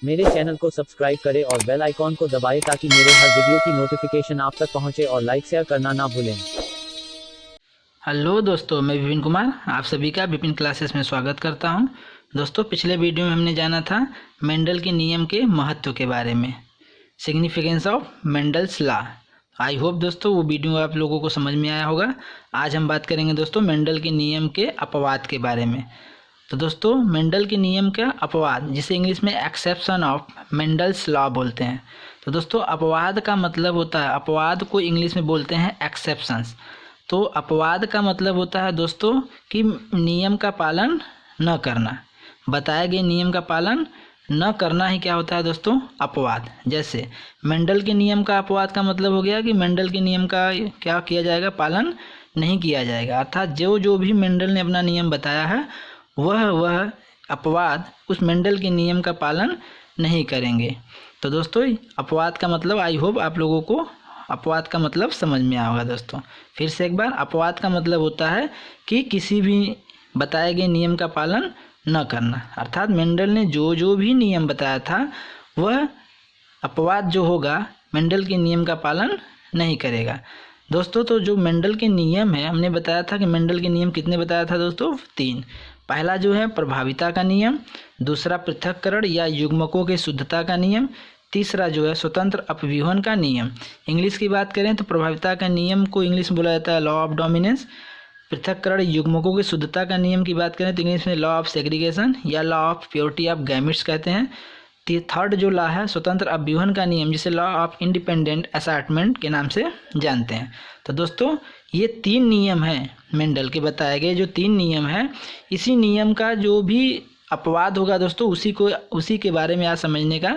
मेरे चैनल को सब्सक्राइब करें और बेल आइकॉन को दबाएं ताकि मेरे हर वीडियो की नोटिफिकेशन आप तक पहुंचे और लाइक शेयर करना ना भूलें। हेलो दोस्तों, मैं विपिन कुमार आप सभी का विपिन क्लासेस में स्वागत करता हूं। दोस्तों, पिछले वीडियो में हमने जाना था मेंडल के नियम के महत्व के बारे में, significance of Mendel's law. I hope दोस्तों वो वीडियो आप लोगों को समझ में आया होगा। आज हम बात करेंगे दोस्तों मेंडल के नियम के अपवाद के बारे में। तो दोस्तों, मेंडल के नियम का अपवाद, जिसे इंग्लिश में एक्सेप्शन ऑफ मेंडल्स लॉ बोलते हैं। तो दोस्तों, अपवाद का मतलब होता है, अपवाद को इंग्लिश में बोलते हैं एक्सेप्शंस। तो अपवाद का मतलब होता है दोस्तों कि नियम का पालन न करना, बताए गए नियम का पालन न करना ही क्या होता है दोस्तों, अपवाद। जैसे मेंडल के नियम का अपवाद का मतलब हो गया कि मेंडल के नियम का क्या किया जाएगा, पालन नहीं किया जाएगा। अर्थात जो जो भी मेंडल ने अपना नियम बताया है वह अपवाद उस मेंडल के नियम का पालन नहीं करेंगे। तो दोस्तों, अपवाद का मतलब आई होप आप लोगों को अपवाद का मतलब समझ में आया होगा। दोस्तों फिर से एक बार, अपवाद का मतलब होता है कि किसी भी बताए गए नियम का पालन न करना। अर्थात मेंडल ने जो जो भी नियम बताया था वह अपवाद जो होगा मेंडल के नियम का पालन नहीं करेगा। दोस्तों, तो जो मेंडल के नियम है, हमने बताया था कि मेंडल के नियम कितने बताया था दोस्तों, 3। पहला जो है प्रभाविता का नियम, दूसरा पृथक्करण या युग्मकों के शुद्धता का नियम, तीसरा जो है स्वतंत्र अपव्यूहन का नियम। इंग्लिश की बात करें तो प्रभाविता का नियम को इंग्लिश में बोला जाता है लॉ ऑफ डोमिनेंस। पृथक्करण युग्मकों की शुद्धता का नियम की बात करें तो इंग्लिश में लॉ ऑफ सेग्रीगेशन या law of purity of gametes कहते हैं। थर्ड जो लॉ है स्वतंत्र अपव्यूहन का नियम, जिसे लॉ ऑफ इंडिपेंडेंट असॉर्टमेंट के नाम से जानते हैं। तो दोस्तों, ये 3 नियम हैं मेंडल के बताए गए, जो 3 नियम हैं, इसी नियम का जो भी अपवाद होगा दोस्तों उसी के बारे में आज समझने का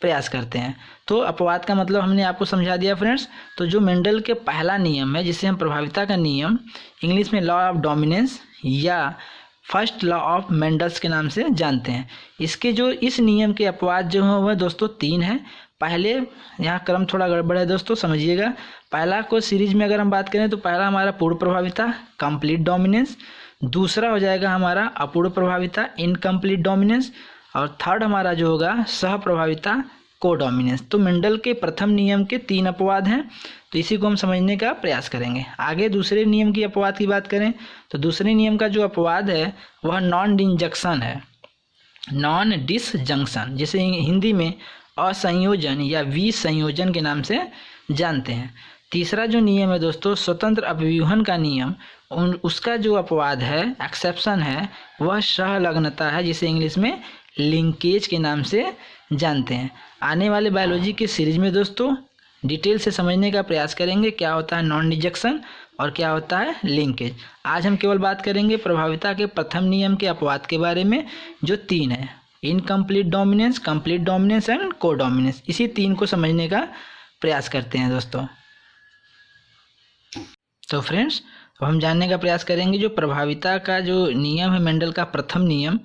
प्रयास करते हैं। तो अपवाद का मतलब हमने आपको समझा दिया फ्रेंड्स। तो जो मेंडल के पहला नियम है, जिसे हम प्रभाविता का नियम इंग्लिश में लॉ ऑफ डोमिनेंस या फर्स्ट लॉ ऑफ मेंडल्स के नाम से जानते हैं, इसके जो इस नियम के अपवाद जो हैं वह दोस्तों 3 हैं। पहले, यहाँ क्रम थोड़ा गड़बड़ है दोस्तों, समझिएगा। पहला को सीरीज में अगर हम बात करें तो पहला हमारा पूर्ण प्रभाविता कंप्लीट डोमिनेंस, दूसरा हो जाएगा हमारा अपूर्ण प्रभाविता इनकम्प्लीट डोमिनेंस, और थर्ड हमारा जो होगा सह प्रभाविता को डोमिनेंस। तो मेंडल के प्रथम नियम के 3 अपवाद हैं, तो इसी को हम समझने का प्रयास करेंगे। आगे दूसरे नियम की अपवाद की बात करें तो दूसरे नियम का जो अपवाद है वह नॉन डिसजंक्शन है, नॉन डिसजंक्शन, जिसे हिंदी में असंयोजन या विसंयोजन के नाम से जानते हैं। तीसरा जो नियम है दोस्तों स्वतंत्र अपव्यूहन का नियम, उसका जो अपवाद है, एक्सेप्शन है, वह सहलग्नता है, जिसे इंग्लिश में लिंकेज के नाम से जानते हैं। आने वाले बायोलॉजी के सीरीज में दोस्तों डिटेल से समझने का प्रयास करेंगे क्या होता है नॉन डिसजंक्शन और क्या होता है लिंकेज। आज हम केवल बात करेंगे प्रभाविता के प्रथम नियम के अपवाद के बारे में, जो 3 है, incomplete dominance, complete dominance and को डोमिनेंस। इसी 3 को समझने का प्रयास करते हैं दोस्तों। तो फ्रेंड्स, अब हम जानने का प्रयास करेंगे जो प्रभाविता का जो नियम है, मेंडल का प्रथम नियम,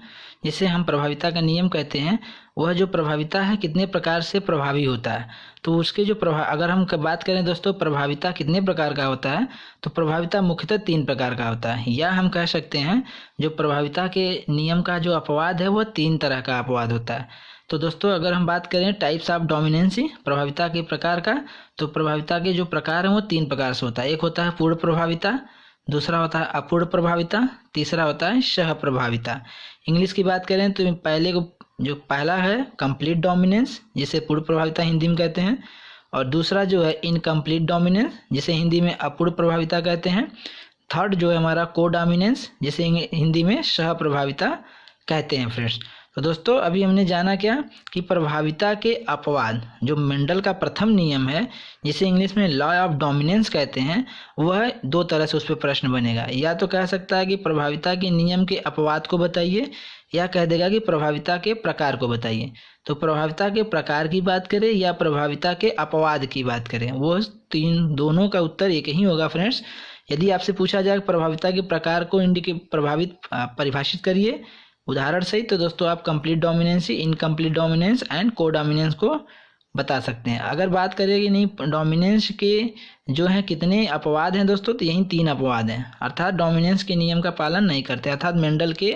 जिसे हम प्रभाविता का नियम कहते हैं, वह जो प्रभाविता है कितने प्रकार से प्रभावी होता है। तो उसके जो अगर हम बात करें दोस्तों प्रभाविता कितने प्रकार का होता है, तो प्रभाविता मुख्यतः 3 प्रकार का होता है, या हम कह सकते हैं जो प्रभाविता के नियम का जो अपवाद है वह 3 तरह का अपवाद होता है। तो दोस्तों, अगर हम बात करें टाइप्स ऑफ डोमिनेंसी, प्रभाविता के प्रकार का, तो प्रभाविता के जो प्रकार हैं वो 3 प्रकार से होता है। एक होता है पूर्ण प्रभाविता, दूसरा होता है अपूर्ण प्रभाविता, तीसरा होता है सह प्रभाविता। इंग्लिश की बात करें तो पहला है कंप्लीट डोमिनेंस, जिसे पूर्ण प्रभाविता हिंदी में कहते हैं, और दूसरा जो है इनकम्प्लीट डोमिनेंस, जिसे हिंदी में अपूर्ण प्रभाविता कहते हैं। थर्ड जो है हमारा को डोमिनेंस, जिसे हिंदी में सह प्रभाविता कहते हैं फ्रेंड्स। तो दोस्तों, अभी हमने जाना क्या कि प्रभाविता के अपवाद, जो मेंडल का प्रथम नियम है, जिसे इंग्लिश में लॉ ऑफ डोमिनेंस कहते हैं, वह 2 तरह से उस पर प्रश्न बनेगा। या तो कह सकता है कि प्रभाविता के नियम के अपवाद को बताइए, या कह देगा कि प्रभाविता के प्रकार को बताइए। तो प्रभाविता के प्रकार की बात करें या प्रभाविता के अपवाद की बात करें, वो दोनों का उत्तर एक ही होगा फ्रेंड्स। यदि आपसे पूछा जाए प्रभाविता के प्रकार को परिभाषित करिए उदाहरण सही, तो दोस्तों आप complete dominancy, incomplete dominance and को डोमिनेंस को बता सकते हैं। अगर बात करें कि नहीं डोमिनेंस के जो है कितने अपवाद हैं दोस्तों, तो यही 3 अपवाद हैं, अर्थात डोमिनेंस के नियम का पालन नहीं करते। अर्थात मेंडल के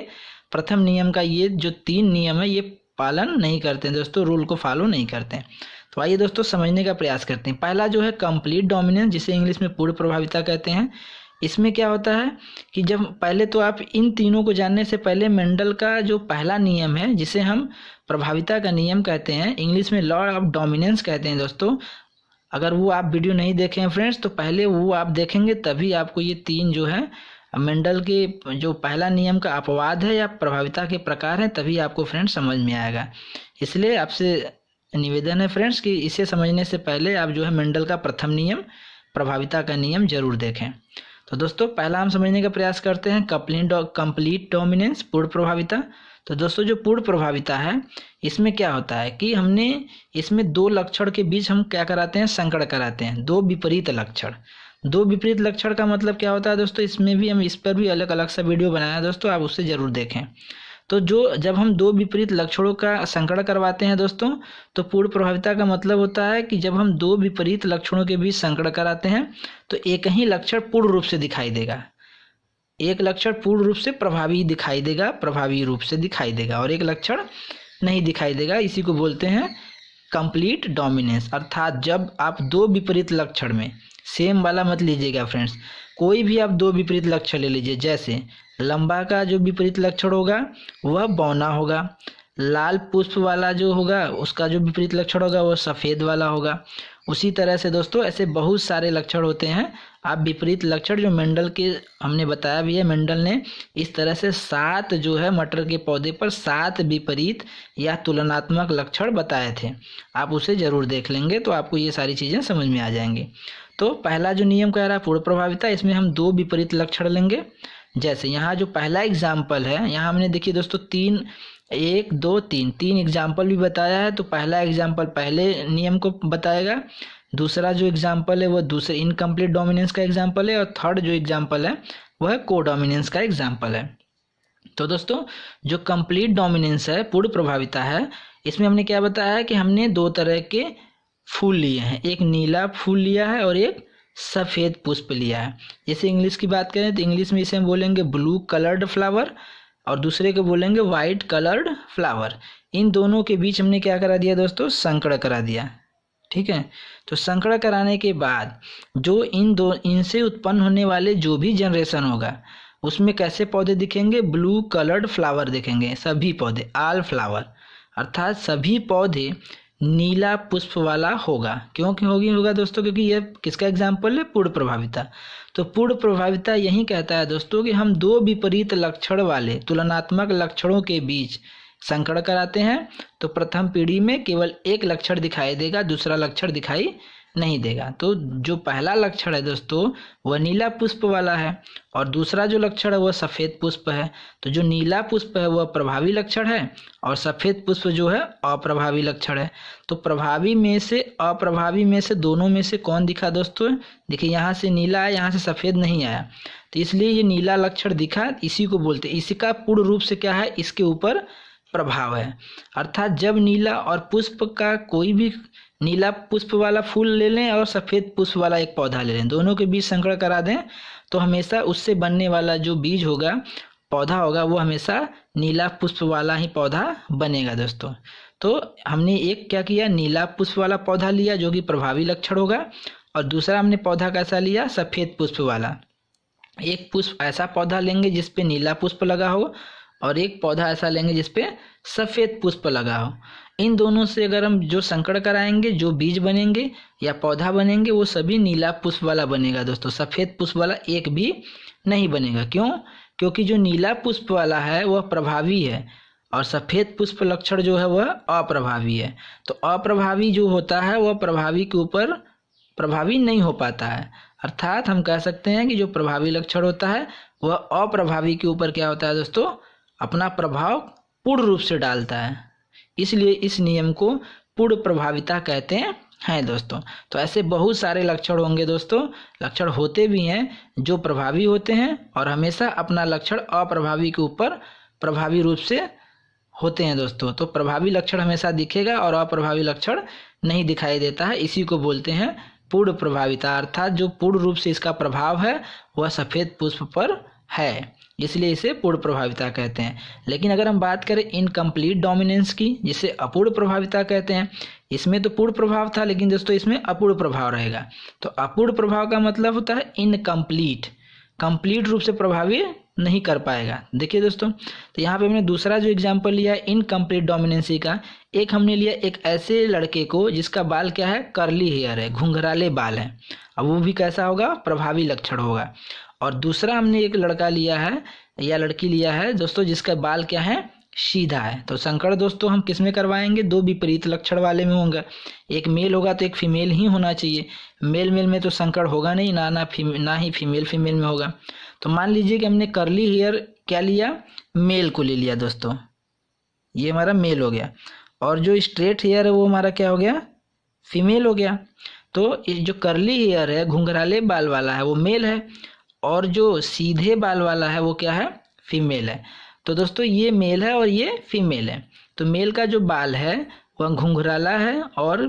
प्रथम नियम का ये जो 3 नियम है ये पालन नहीं करते हैं दोस्तों, रूल को फॉलो नहीं करते हैं। तो आइए दोस्तों समझने का प्रयास करते हैं। पहला जो है कंप्लीट डोमिनेंस, जिसे इंग्लिश में पूर्ण प्रभाविता कहते हैं। इसमें क्या होता है कि जब पहले तो आप इन तीनों को जानने से पहले मेंडल का जो पहला नियम है, जिसे हम प्रभाविता का नियम कहते हैं, इंग्लिश में लॉ ऑफ डोमिनेंस कहते हैं दोस्तों। अगर वो आप वीडियो नहीं देखे हैं फ्रेंड्स, तो पहले वो आप देखेंगे तभी आपको ये तीन जो है मेंडल के जो पहला नियम का अपवाद है या प्रभाविता के प्रकार हैं, तभी आपको फ्रेंड्स समझ में आएगा। इसलिए आपसे निवेदन है फ्रेंड्स कि इसे समझने से पहले आप जो है मेंडल का प्रथम नियम, प्रभाविता का नियम जरूर देखें। तो दोस्तों पहला हम समझने का प्रयास करते हैं कंप्लीट डोमिनेंस, पूर्ण प्रभाविता। तो दोस्तों जो पूर्ण प्रभाविता है, इसमें क्या होता है कि हमने इसमें दो लक्षण के बीच हम क्या कराते हैं, संकड़ कराते हैं, दो विपरीत लक्षण। दो विपरीत लक्षण का मतलब क्या होता है दोस्तों, इसमें भी हम इस पर भी अलग अलग सा वीडियो बनाया है दोस्तों, आप उससे ज़रूर देखें। तो जब हम दो विपरीत लक्षणों का संकड़ करवाते हैं दोस्तों, तो पूर्ण प्रभाविता का मतलब होता है कि जब हम दो विपरीत लक्षणों के बीच संकड़ कराते हैं तो एक ही लक्षण पूर्ण रूप से दिखाई देगा, एक लक्षण पूर्ण रूप से प्रभावी दिखाई देगा, प्रभावी रूप से दिखाई देगा, और एक लक्षण नहीं दिखाई देगा। इसी को बोलते हैं कंप्लीट डोमिनेंस। अर्थात जब आप दो विपरीत लक्षण में, सेम वाला मत लीजिएगा फ्रेंड्स, कोई भी आप दो विपरीत लक्षण ले लीजिए। जैसे लंबा का जो विपरीत लक्षण होगा वह बौना होगा, लाल पुष्प वाला जो होगा उसका जो विपरीत लक्षण होगा वह सफ़ेद वाला होगा। उसी तरह से दोस्तों ऐसे बहुत सारे लक्षण होते हैं। आप विपरीत लक्षण जो मेंडल के हमने बताया भी है, मेंडल ने इस तरह से 7 जो है मटर के पौधे पर 7 विपरीत या तुलनात्मक लक्षण बताए थे। आप उसे ज़रूर देख लेंगे तो आपको ये सारी चीज़ें समझ में आ जाएंगी। तो पहला जो नियम कह रहा है पूर्ण प्रभाविता, इसमें हम दो विपरीत लक्षण लेंगे। जैसे यहाँ जो पहला एग्जाम्पल है, यहाँ हमने देखिए दोस्तों 1 2 3 एग्जाम्पल भी बताया है। तो पहला एग्जाम्पल पहले नियम को बताएगा, दूसरा जो एग्जाम्पल है वह दूसरे इनकम्प्लीट डोमिनेंस का एग्जाम्पल है, और थर्ड जो एग्जाम्पल है वह को डोमिनेंस का एग्जाम्पल है। तो दोस्तों जो कंप्लीट डोमिनेंस है, पूर्ण प्रभाविता है, इसमें हमने क्या बताया है कि हमने दो तरह के फूल लिए हैं, एक नीला फूल लिया है और एक सफ़ेद पुष्प लिया है। जैसे इंग्लिश की बात करें तो इंग्लिश में इसे हम बोलेंगे ब्लू कलर्ड फ्लावर और दूसरे को बोलेंगे वाइट कलर्ड फ्लावर। इन दोनों के बीच हमने क्या करा दिया दोस्तों, संकड़ करा दिया। ठीक है, तो संकड़ कराने के बाद जो इनसे उत्पन्न होने वाले जो भी जनरेशन होगा उसमें कैसे पौधे दिखेंगे, ब्लू कलर्ड फ्लावर दिखेंगे, सभी पौधे, ऑल फ्लावर। अर्थात सभी पौधे नीला पुष्प वाला होगा। क्यों होगा दोस्तों, क्योंकि यह किसका एग्जाम्पल है, पूर्ण प्रभाविता। तो पूर्ण प्रभाविता यही कहता है दोस्तों कि हम दो विपरीत लक्षण वाले तुलनात्मक लक्षणों के बीच संकड़ कराते हैं तो प्रथम पीढ़ी में केवल एक लक्षण दिखाई देगा, दूसरा लक्षण दिखाई नहीं देगा। तो जो पहला लक्षण है दोस्तों वह नीला पुष्प वाला है और दूसरा जो लक्षण है वह सफ़ेद पुष्प है। तो जो नीला पुष्प है वह प्रभावी लक्षण है और सफ़ेद पुष्प जो है अप्रभावी लक्षण है। तो प्रभावी में से अप्रभावी में से दोनों में से कौन दिखा दोस्तों, देखिए यहाँ से नीला आया, यहाँ से सफ़ेद नहीं आया, तो इसलिए ये नीला लक्षण दिखा, इसी को बोलते हैं। इसका पूर्ण रूप से क्या है, इसके ऊपर प्रभाव है। अर्थात जब नीला और पुष्प का कोई भी नीला पुष्प वाला फूल ले लें और सफ़ेद पुष्प वाला एक पौधा ले लें, दोनों के बीच संकड़ करा दें तो हमेशा उससे बनने वाला जो बीज होगा, पौधा होगा, वो हमेशा नीला पुष्प वाला ही पौधा बनेगा दोस्तों। तो हमने एक क्या किया, नीला पुष्प वाला पौधा लिया जो कि प्रभावी लक्षण होगा, और दूसरा हमने पौधा कैसा लिया, सफ़ेद पुष्प वाला। एक पुष्प ऐसा पौधा लेंगे जिस पे नीला पुष्प लगा हो और एक पौधा ऐसा लेंगे जिस पे सफ़ेद पुष्प लगा हो। इन दोनों से अगर हम जो संकड़ कराएंगे, जो बीज बनेंगे या पौधा बनेंगे, वो सभी नीला पुष्प वाला बनेगा दोस्तों, सफ़ेद पुष्प वाला एक भी नहीं बनेगा। क्यों, क्योंकि जो नीला पुष्प वाला है वह प्रभावी है और सफ़ेद पुष्प लक्षण जो है वह अप्रभावी है। तो अप्रभावी जो होता है वह प्रभावी के ऊपर प्रभावी नहीं हो पाता है। अर्थात हम कह सकते हैं कि जो प्रभावी लक्षण होता है वह अप्रभावी के ऊपर क्या होता है दोस्तों, अपना प्रभाव पूर्ण रूप से डालता है। इसलिए इस नियम को पूर्ण प्रभाविता कहते हैं दोस्तों। तो ऐसे बहुत सारे लक्षण होंगे दोस्तों, लक्षण होते भी हैं जो प्रभावी होते हैं और हमेशा अपना लक्षण अप्रभावी के ऊपर प्रभावी रूप से होते हैं दोस्तों। तो प्रभावी लक्षण हमेशा दिखेगा और अप्रभावी लक्षण नहीं दिखाई देता है, इसी को बोलते हैं पूर्ण प्रभाविता। अर्थात जो पूर्ण रूप से इसका प्रभाव है वह सफ़ेद पुष्प पर है। इसलिए इसे पूर्ण प्रभाविता कहते हैं। लेकिन अगर हम बात करें इनकम्प्लीट डोमिनेंस की, जिसे अपूर्ण प्रभाविता कहते हैं, इसमें तो पूर्ण प्रभाव था लेकिन दोस्तों इसमें अपूर्ण प्रभाव रहेगा। तो अपूर्ण प्रभाव का मतलब होता है इनकम्प्लीट, कंप्लीट रूप से प्रभावी नहीं कर पाएगा। देखिए दोस्तों, तो यहाँ पे हमने दूसरा जो एग्जाम्पल लिया है इनकम्प्लीट डोमिनेंसी का, एक हमने लिया एक ऐसे लड़के को जिसका बाल क्या है, कर्ली हेयर है, घुंघराले बाल है। अब वो भी कैसा होगा, प्रभावी लक्षण होगा। और दूसरा हमने एक लड़का लिया है या लड़की लिया है दोस्तों जिसका बाल क्या है, सीधा है। तो संकर दोस्तों हम किस में करवाएंगे, दो विपरीत लक्षण वाले में होंगे। एक मेल होगा तो एक फीमेल ही होना चाहिए। मेल मेल में तो संकर होगा नहीं, ना ही फीमेल फीमेल में होगा। तो मान लीजिए कि हमने कर्ली हेयर क्या लिया, मेल को ले लिया दोस्तों, ये हमारा मेल हो गया। और जो स्ट्रेट हेयर है वो हमारा क्या हो गया, फीमेल हो गया। तो ये जो कर्ली हेयर है, घुंघराले बाल वाला है, वो मेल है, और जो सीधे बाल वाला है वो क्या है, फीमेल है। तो दोस्तों ये मेल है और ये फीमेल है। तो मेल का जो बाल है वह घुंघराला है और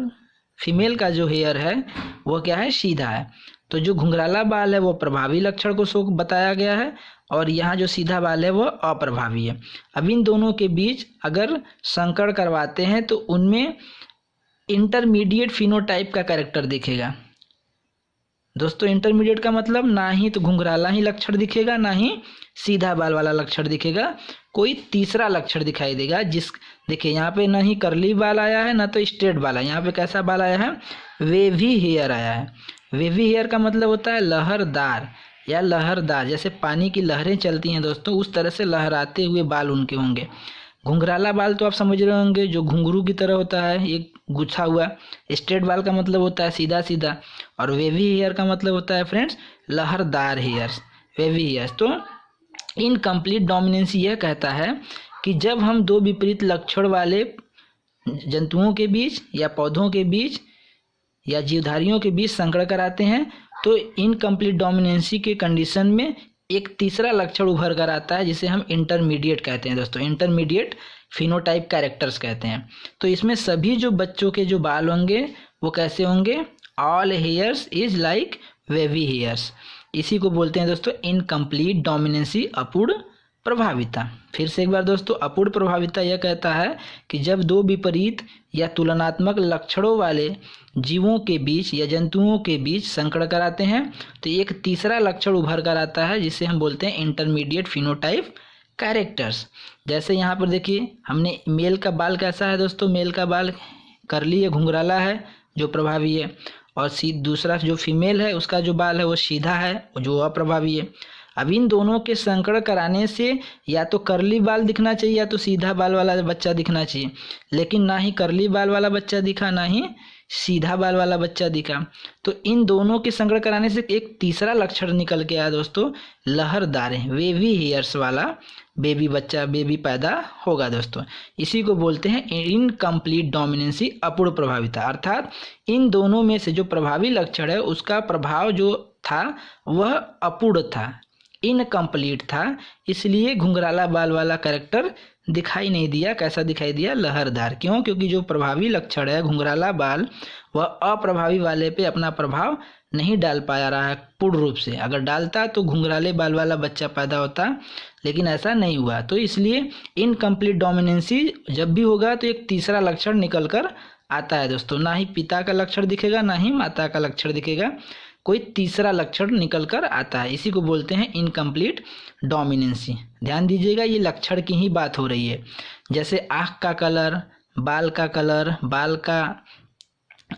फीमेल का जो हेयर है वो क्या है, सीधा है। तो जो घुंघराला बाल है वो प्रभावी लक्षण को बताया गया है, और यहाँ जो सीधा बाल है वो अप्रभावी है। अब इन दोनों के बीच अगर संकर करवाते हैं तो उनमें इंटरमीडिएट फिनोटाइप का कैरेक्टर दिखेगा। दोस्तों इंटरमीडिएट का मतलब ना ही तो घुंघराला ही लक्षण दिखेगा, ना ही सीधा बाल वाला लक्षण दिखेगा, कोई तीसरा लक्षण दिखाई देगा। देखिए यहाँ पे ना ही कर्ली बाल आया है ना तो स्ट्रेट बाल है, यहाँ पे कैसा बाल आया है, वेवी हेयर आया है। वेवी हेयर का मतलब होता है लहरदार या लहरदार, जैसे पानी की लहरें चलती हैं दोस्तों उस तरह से लहराते हुए बाल उनके होंगे। घुंघराला बाल तो आप समझ रहे होंगे जो घुंघरू की तरह होता है, एक गुच्छा हुआ। स्ट्रेट बाल का मतलब होता है सीधा सीधा, और वेवी हेयर का मतलब होता है फ्रेंड्स लहरदार हेयर्स, वेवी हेयर्स। तो इनकम्प्लीट डोमिनेंसी यह कहता है कि जब हम दो विपरीत लक्षण वाले जंतुओं के बीच या पौधों के बीच या जीवधारियों के बीच संकर कराते हैं तो इनकम्प्लीट डोमिनेंसी के कंडीशन में एक तीसरा लक्षण उभर कर आता है जिसे हम इंटरमीडिएट कहते हैं दोस्तों, इंटरमीडिएट फिनोटाइप कैरेक्टर्स कहते हैं। तो इसमें सभी जो बच्चों के जो बाल होंगे वो कैसे होंगे, all hairs is like wavy hairs. इसी को बोलते हैं दोस्तों इनकम्प्लीट डोमिनेंसी, अपूर्ण प्रभाविता। फिर से एक बार दोस्तों, अपूर्ण प्रभाविता यह कहता है कि जब दो विपरीत या तुलनात्मक लक्षणों वाले जीवों के बीच या जंतुओं के बीच संकर कराते हैं तो एक तीसरा लक्षण उभर कर आता है जिसे हम बोलते हैं इंटरमीडिएट फिनोटाइप कैरेक्टर्स। जैसे यहाँ पर देखिए हमने मेल का बाल कैसा है दोस्तों, मेल का बाल कर्ली या घुंघराला है जो प्रभावी है, और दूसरा जो फीमेल है उसका जो बाल है वो सीधा है जो अप्रभावी है। अब इन दोनों के संकर कराने से या तो कर्ली बाल दिखना चाहिए या तो सीधा बाल वाला बच्चा दिखना चाहिए, लेकिन ना ही कर्ली बाल वाला बच्चा दिखा ना ही सीधा बाल वाला बच्चा दिखा। तो इन दोनों के संकर कराने से एक तीसरा लक्षण निकल के आया दोस्तों, लहरदार वेवी हेयर्स वाला बेबी बच्चा, बेबी पैदा होगा दोस्तों। इसी को बोलते हैं इनकम्प्लीट डोमिनेंसी, अपूर्ण प्रभाविता। अर्थात इन दोनों में से जो प्रभावी लक्षण है उसका प्रभाव जो था वह अपूर्ण था, इनकम्प्लीट था, इसलिए घुंघराला बाल वाला कैरेक्टर दिखाई नहीं दिया। कैसा दिखाई दिया, लहरदार। क्यों, क्योंकि जो प्रभावी लक्षण है घुंघराला बाल वह अप्रभावी वाले पे अपना प्रभाव नहीं डाल पाया रहा है पूर्ण रूप से। अगर डालता तो घुंघराले बाल वाला बच्चा पैदा होता, लेकिन ऐसा नहीं हुआ। तो इसलिए इनकम्प्लीट डोमिनेंसी जब भी होगा तो एक तीसरा लक्षण निकल कर आता है दोस्तों, ना ही पिता का लक्षण दिखेगा ना ही माता का लक्षण दिखेगा, कोई तीसरा लक्षण निकल कर आता है। इसी को बोलते हैं इनकम्प्लीट डोमिनेंसी। ध्यान दीजिएगा ये लक्षण की ही बात हो रही है। जैसे आँख का कलर, बाल का कलर, बाल का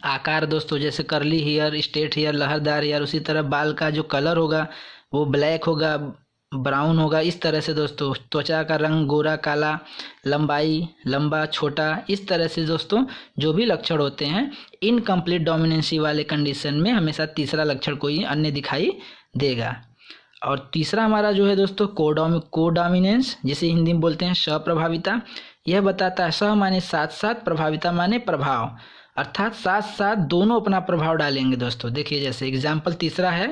आकार दोस्तों, जैसे कर्ली हेयर, स्ट्रेट हेयर, लहरदार हेयर, उसी तरह बाल का जो कलर होगा वो ब्लैक होगा, ब्राउन होगा। इस तरह से दोस्तों त्वचा का रंग गोरा, काला, लंबाई, लंबा, छोटा, इस तरह से दोस्तों जो भी लक्षण होते हैं इनकम्प्लीट डोमिनेंसी वाले कंडीशन में हमेशा तीसरा लक्षण कोई अन्य दिखाई देगा। और तीसरा हमारा जो है दोस्तों कोडोमिनेंस, जिसे हिंदी में बोलते हैं सप्रभाविता। यह बताता है स माने साथ साथ, प्रभाविता माने प्रभाव, अर्थात साथ साथ दोनों अपना प्रभाव डालेंगे दोस्तों। देखिए जैसे एग्जाम्पल तीसरा है,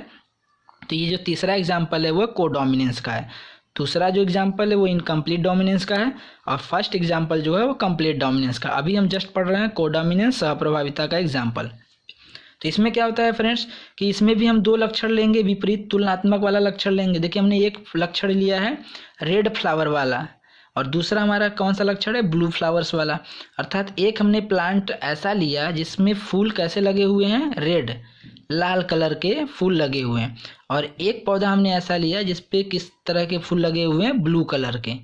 तो ये जो तीसरा एग्जाम्पल है वो कोडोमिनेंस का है, दूसरा जो एग्जाम्पल है वो इनकम्प्लीट डोमिनेंस का है, और फर्स्ट एग्जाम्पल जो है वो कंप्लीट डोमिनेंस का। अभी हम जस्ट पढ़ रहे हैं कोडोमिनेंस, सहप्रभाविता का एग्जाम्पल। तो तो इसमें क्या होता है फ्रेंड्स कि इसमें भी हम 2 लक्षण लेंगे, विपरीत तुलनात्मक वाला लक्षण लेंगे। देखिए हमने एक लक्षण लिया है रेड फ्लावर वाला और दूसरा हमारा कौन सा लक्षण है, ब्लू फ्लावर्स वाला। अर्थात एक हमने प्लांट ऐसा लिया जिसमें फूल कैसे लगे हुए हैं, रेड लाल कलर के फूल लगे हुए हैं, और एक पौधा हमने ऐसा लिया जिस पे किस तरह के फूल लगे हुए हैं, ब्लू कलर के।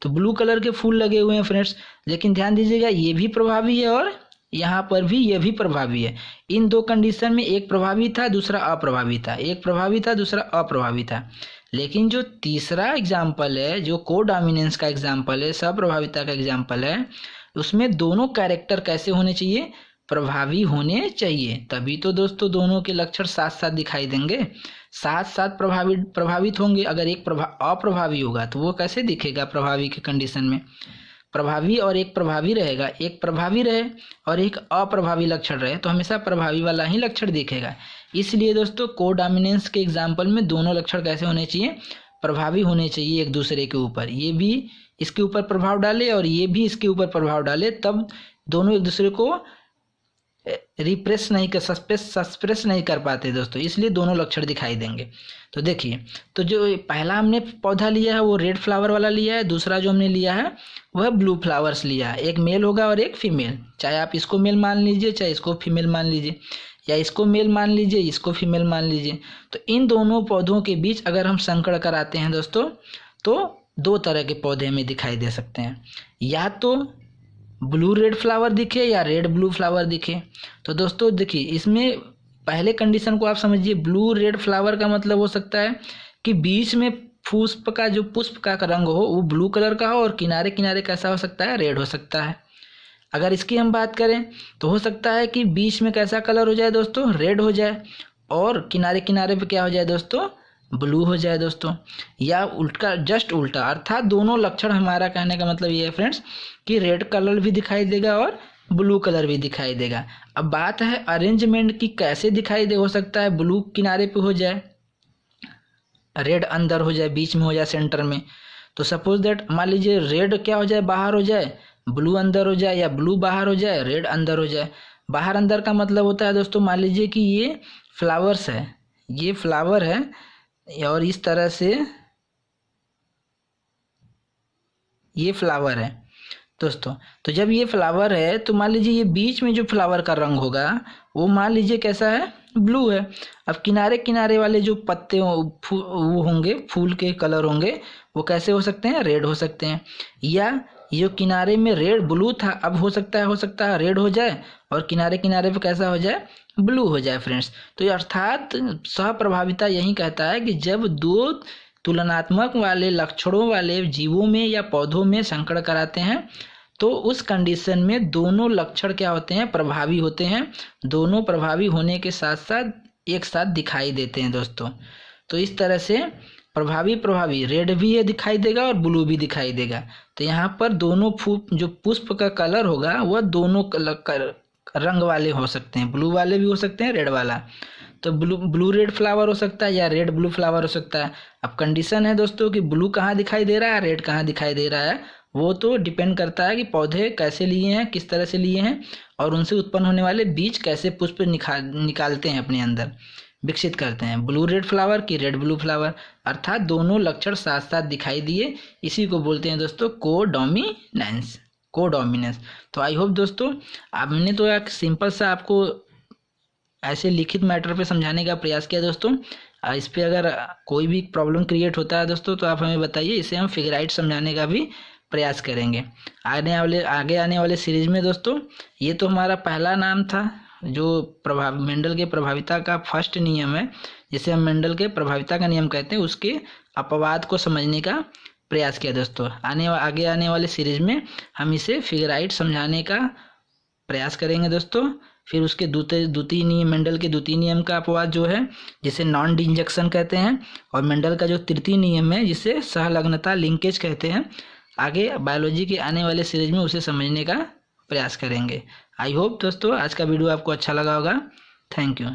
तो ब्लू कलर के फूल लगे हुए हैं फ्रेंड्स, लेकिन ध्यान दीजिएगा ये भी प्रभावी है और यहाँ पर भी ये भी प्रभावी है। इन 2 कंडीशन में एक प्रभावी था दूसरा अप्रभावी था, एक प्रभावी था दूसरा अप्रभावी था। लेकिन जो तीसरा एग्जाम्पल है, जो कोडोमिनेंस का एग्जाम्पल है, सप्रभाविता का एग्जाम्पल है, उसमें दोनों कैरेक्टर कैसे होने चाहिए, प्रभावी होने चाहिए। तभी तो दोस्तों दोनों के लक्षण साथ साथ दिखाई देंगे, साथ साथ प्रभावित होंगे। अगर एक अप्रभावी होगा तो वो कैसे दिखेगा प्रभावी के कंडीशन में। प्रभावी और एक प्रभावी रहेगा, एक प्रभावी रहे और एक अप्रभावी लक्षण रहे तो हमेशा प्रभावी वाला ही लक्षण दिखेगा। इसलिए दोस्तों कोडोमिनेंस के एग्जाम्पल में दोनों लक्षण कैसे होने चाहिए, प्रभावी होने चाहिए एक दूसरे के ऊपर। ये भी इसके ऊपर प्रभाव डाले और ये भी इसके ऊपर प्रभाव डाले, तब दोनों एक दूसरे को रिप्रेस नहीं कर सस्प्रेस नहीं कर पाते दोस्तों, इसलिए दोनों लक्षण दिखाई देंगे। तो देखिए, तो जो पहला हमने पौधा लिया है वो रेड फ्लावर वाला लिया है, दूसरा जो हमने लिया है वह ब्लू फ्लावर्स लिया है। एक मेल होगा और एक फीमेल, चाहे आप इसको मेल मान लीजिए चाहे इसको फीमेल मान लीजिए, या इसको मेल मान लीजिए इसको फीमेल मान लीजिए। तो इन दोनों पौधों के बीच अगर हम संकरण कराते हैं दोस्तों तो 2 तरह के पौधे हमें दिखाई दे सकते हैं, या तो ब्लू रेड फ्लावर दिखे या रेड ब्लू फ्लावर दिखे। तो दोस्तों देखिए इसमें पहले कंडीशन को आप समझिए, ब्लू रेड फ्लावर का मतलब हो सकता है कि बीच में पुष्प का जो पुष्प का रंग हो वो ब्लू कलर का हो और किनारे किनारे कैसा हो सकता है, रेड हो सकता है। अगर इसकी हम बात करें तो हो सकता है कि बीच में कैसा कलर हो जाए दोस्तों, रेड हो जाए, और किनारे किनारे पे क्या हो जाए दोस्तों, ब्लू हो जाए दोस्तों, या उल्टा, जस्ट उल्टा। अर्थात दोनों लक्षण, हमारा कहने का मतलब ये है फ्रेंड्स कि रेड कलर भी दिखाई देगा और ब्लू कलर भी दिखाई देगा। अब बात है अरेंजमेंट की, कैसे दिखाई दे, हो सकता है ब्लू किनारे पे हो जाए, रेड अंदर हो जाए, बीच में हो जाए, सेंटर में। तो सपोज दैट मान लीजिए रेड क्या हो जाए, बाहर हो जाए, ब्लू अंदर हो जाए, या ब्लू बाहर हो जाए, रेड अंदर हो जाए। बाहर अंदर का मतलब होता है दोस्तों, मान लीजिए कि ये फ्लावर्स है, ये फ्लावर है और इस तरह से ये फ्लावर है दोस्तों। तो जब ये फ्लावर है तो मान लीजिए ये बीच में जो फ्लावर का रंग होगा वो मान लीजिए कैसा है, ब्लू है। अब किनारे किनारे वाले जो पत्ते वो होंगे, फूल के कलर होंगे, वो कैसे हो सकते हैं, रेड हो सकते हैं। या ये जो किनारे में रेड ब्लू था, अब हो सकता है रेड हो जाए और किनारे किनारे पे कैसा हो जाए, ब्लू हो जाए फ्रेंड्स। तो अर्थात सहप्रभाविता यही कहता है कि जब 2 तुलनात्मक वाले लक्षणों वाले जीवों में या पौधों में संकरण कराते हैं तो उस कंडीशन में दोनों लक्षण क्या होते हैं, प्रभावी होते हैं। दोनों प्रभावी होने के साथ साथ एक साथ दिखाई देते हैं दोस्तों। तो इस तरह से प्रभावी रेड भी ये दिखाई देगा और ब्लू भी दिखाई देगा। तो यहाँ पर दोनों जो पुष्प का कलर होगा वह दोनों रंग वाले हो सकते हैं, ब्लू वाले भी हो सकते हैं, रेड वाला। तो ब्लू रेड फ्लावर हो सकता है या रेड ब्लू फ्लावर हो सकता है। अब कंडीशन है दोस्तों कि ब्लू कहाँ दिखाई दे रहा है, रेड कहाँ दिखाई दे रहा है, वो तो डिपेंड करता है कि पौधे कैसे लिए हैं, किस तरह से लिए हैं, और उनसे उत्पन्न होने वाले बीज कैसे पुष्प निकालते हैं, अपने अंदर विकसित करते हैं, ब्लू रेड फ्लावर की रेड ब्लू फ्लावर। अर्थात दोनों लक्षण साथ साथ दिखाई दिए, इसी को बोलते हैं दोस्तों कोडोमिनेंस। तो आई होप दोस्तों हमने तो एक सिंपल सा आपको ऐसे लिखित मैटर पे समझाने का प्रयास किया दोस्तों। इस पे अगर कोई भी प्रॉब्लम क्रिएट होता है दोस्तों तो आप हमें बताइए, इसे हम फिगराइट समझाने का भी प्रयास करेंगे आगे आने वाले सीरीज में दोस्तों। ये तो हमारा पहला नाम था जो मेंडल के प्रभाविता का फर्स्ट नियम है, जिसे हम मेंडल के प्रभाविता का नियम कहते हैं, उसके अपवाद को समझने का प्रयास किया दोस्तों। आगे आने वाले सीरीज में हम इसे फिगराइट समझाने का प्रयास करेंगे दोस्तों। फिर उसके द्वितीय नियम, मेंडल के द्वितीय नियम का अपवाद जो है जिसे नॉन डिंजक्शन कहते हैं, और मेंडल का जो तृतीय नियम है जिसे सहलग्नता लिंकेज कहते हैं, आगे बायोलॉजी के आने वाले सीरीज में उसे समझने का प्रयास करेंगे। आई होप दोस्तों आज का वीडियो आपको अच्छा लगा होगा। Thank you.